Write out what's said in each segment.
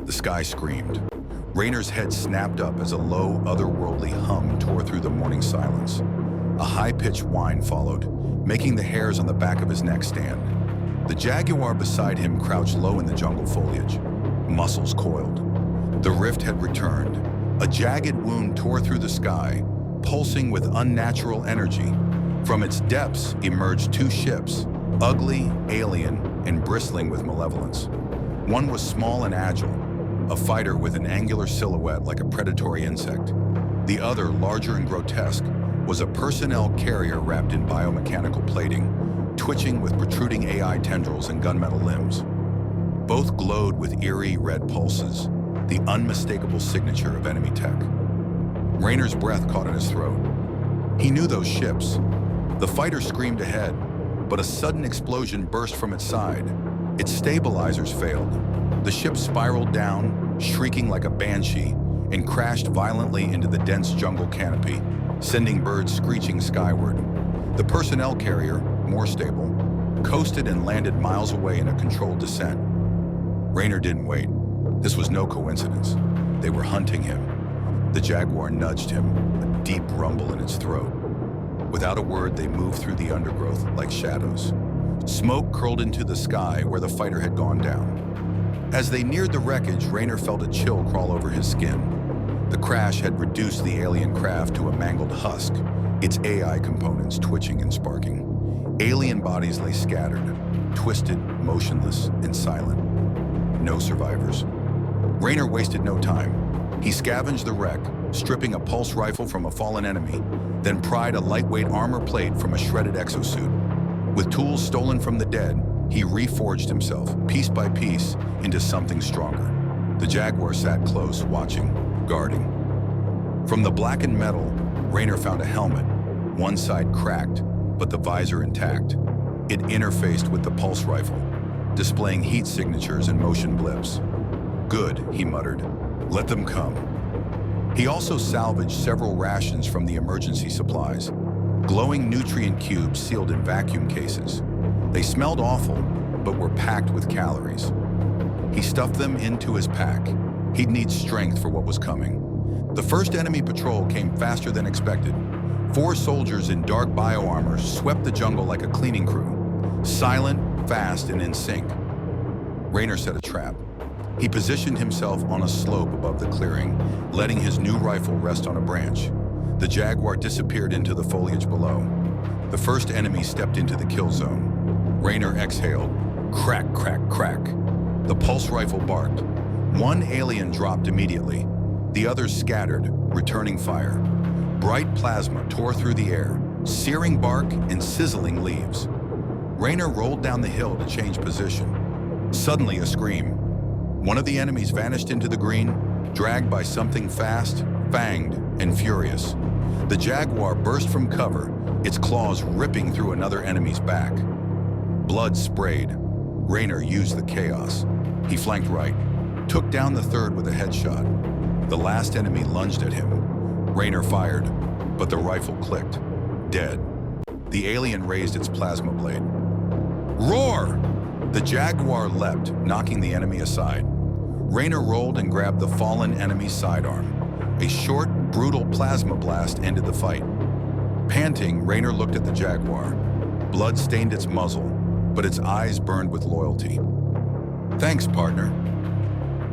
The sky screamed. Rayner's head snapped up as a low, otherworldly hum tore through the morning silence. A high-pitched whine followed, making the hairs on the back of his neck stand. The jaguar beside him crouched low in the jungle foliage, muscles coiled. The rift had returned. A jagged wound tore through the sky, pulsing with unnatural energy. From its depths emerged two ships, ugly, alien, and bristling with malevolence. One was small and agile, a fighter with an angular silhouette like a predatory insect. The other, larger and grotesque, was a personnel carrier wrapped in biomechanical plating, twitching with protruding AI tendrils and gunmetal limbs. Both glowed with eerie red pulses, the unmistakable signature of enemy tech. Rayner's breath caught in his throat. He knew those ships. The fighter screamed ahead, but a sudden explosion burst from its side. Its stabilizers failed. The ship spiraled down, shrieking like a banshee, and crashed violently into the dense jungle canopy, sending birds screeching skyward. The personnel carrier, more stable, coasted and landed miles away in a controlled descent. Rayner didn't wait. This was no coincidence. They were hunting him. The jaguar nudged him, a deep rumble in its throat. Without a word, they moved through the undergrowth like shadows. Smoke curled into the sky where the fighter had gone down. As they neared the wreckage, Rayner felt a chill crawl over his skin. The crash had reduced the alien craft to a mangled husk, its AI components twitching and sparking. Alien bodies lay scattered, twisted, motionless, and silent. No survivors. Rayner wasted no time. He scavenged the wreck, stripping a pulse rifle from a fallen enemy, then pried a lightweight armor plate from a shredded exosuit. With tools stolen from the dead, he reforged himself, piece by piece, into something stronger. The jaguar sat close, watching, guarding. From the blackened metal, Rayner found a helmet, one side cracked, but the visor intact. It interfaced with the pulse rifle, displaying heat signatures and motion blips. "Good," he muttered. "Let them come." He also salvaged several rations from the emergency supplies, glowing nutrient cubes sealed in vacuum cases. They smelled awful, but were packed with calories. He stuffed them into his pack. He'd need strength for what was coming. The first enemy patrol came faster than expected. 4 soldiers in dark bioarmor swept the jungle like a cleaning crew, silent, fast, and in sync. Rayner set a trap. He positioned himself on a slope above the clearing, letting his new rifle rest on a branch. The jaguar disappeared into the foliage below. The first enemy stepped into the kill zone. Rayner exhaled. Crack, crack, crack. The pulse rifle barked. One alien dropped immediately. The others scattered, returning fire. Bright plasma tore through the air, searing bark and sizzling leaves. Rayner rolled down the hill to change position. Suddenly, a scream. One of the enemies vanished into the green, dragged by something fast, fanged, and furious. The jaguar burst from cover, its claws ripping through another enemy's back. Blood sprayed. Rayner used the chaos. He flanked right, took down the third with a headshot. The last enemy lunged at him. Rayner fired, but the rifle clicked. Dead. The alien raised its plasma blade. Roar! The jaguar leapt, knocking the enemy aside. Rayner rolled and grabbed the fallen enemy's sidearm. A short, brutal plasma blast ended the fight. Panting, Rayner looked at the jaguar. Blood stained its muzzle, but its eyes burned with loyalty. "Thanks, partner."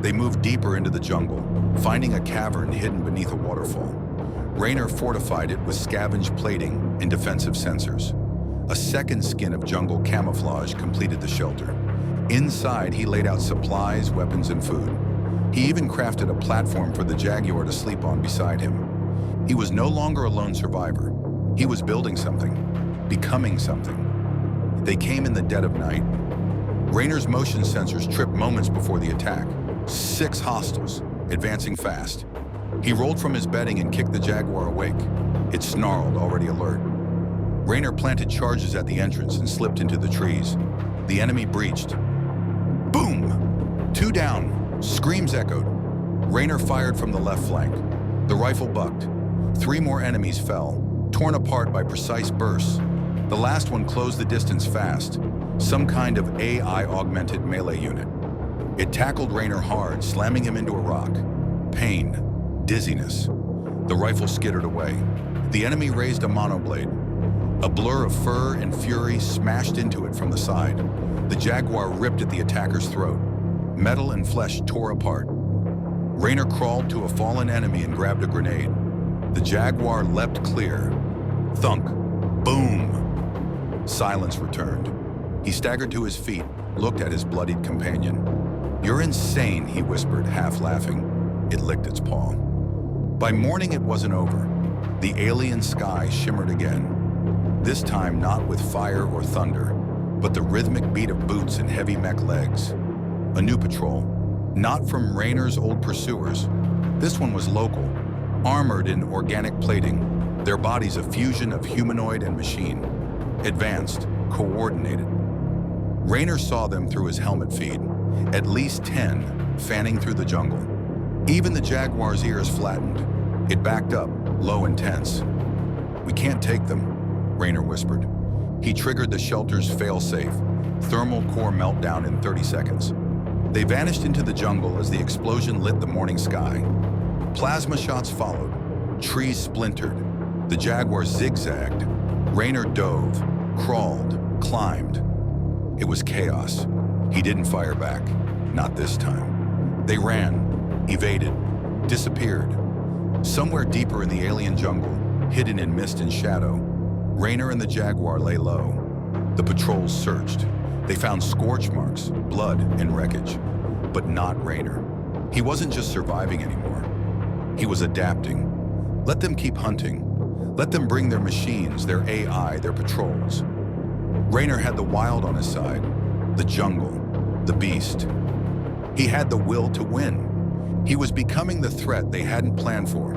They moved deeper into the jungle, finding a cavern hidden beneath a waterfall. Rayner fortified it with scavenged plating and defensive sensors. A second skin of jungle camouflage completed the shelter. Inside, he laid out supplies, weapons, and food. He even crafted a platform for the jaguar to sleep on beside him. He was no longer a lone survivor. He was building something, becoming something. They came in the dead of night. Rayner's motion sensors tripped moments before the attack. 6 hostiles, advancing fast. He rolled from his bedding and kicked the jaguar awake. It snarled, already alert. Rayner planted charges at the entrance and slipped into the trees. The enemy breached. Boom! 2 down. Screams echoed. Rayner fired from the left flank. The rifle bucked. 3 more enemies fell, torn apart by precise bursts. The last one closed the distance fast. Some kind of AI-augmented melee unit. It tackled Rayner hard, slamming him into a rock. Pain, dizziness. The rifle skittered away. The enemy raised a monoblade. A blur of fur and fury smashed into it from the side. The jaguar ripped at the attacker's throat. Metal and flesh tore apart. Rayner crawled to a fallen enemy and grabbed a grenade. The jaguar leapt clear. Thunk. Boom. Silence returned. He staggered to his feet, looked at his bloodied companion. "You're insane," he whispered, half laughing. It licked its paw. By morning, it wasn't over. The alien sky shimmered again. This time not with fire or thunder, but the rhythmic beat of boots and heavy mech legs. A new patrol, not from Rayner's old pursuers. This one was local, armored in organic plating, their bodies a fusion of humanoid and machine. Advanced, coordinated. Rayner saw them through his helmet feed, at least 10, fanning through the jungle. Even the jaguar's ears flattened. It backed up, low and tense. "We can't take them," Rayner whispered. He triggered the shelter's fail-safe, thermal core meltdown in 30 seconds. They vanished into the jungle as the explosion lit the morning sky. Plasma shots followed. Trees splintered. The jaguar zigzagged. Rayner dove, crawled, climbed. It was chaos. He didn't fire back. Not this time. They ran, evaded, disappeared. Somewhere deeper in the alien jungle, hidden in mist and shadow, Rayner and the jaguar lay low. The patrols searched. They found scorch marks, blood, and wreckage. But not Rayner. He wasn't just surviving anymore. He was adapting. Let them keep hunting. Let them bring their machines, their AI, their patrols. Rayner had the wild on his side, the jungle, the beast. He had the will to win. He was becoming the threat they hadn't planned for,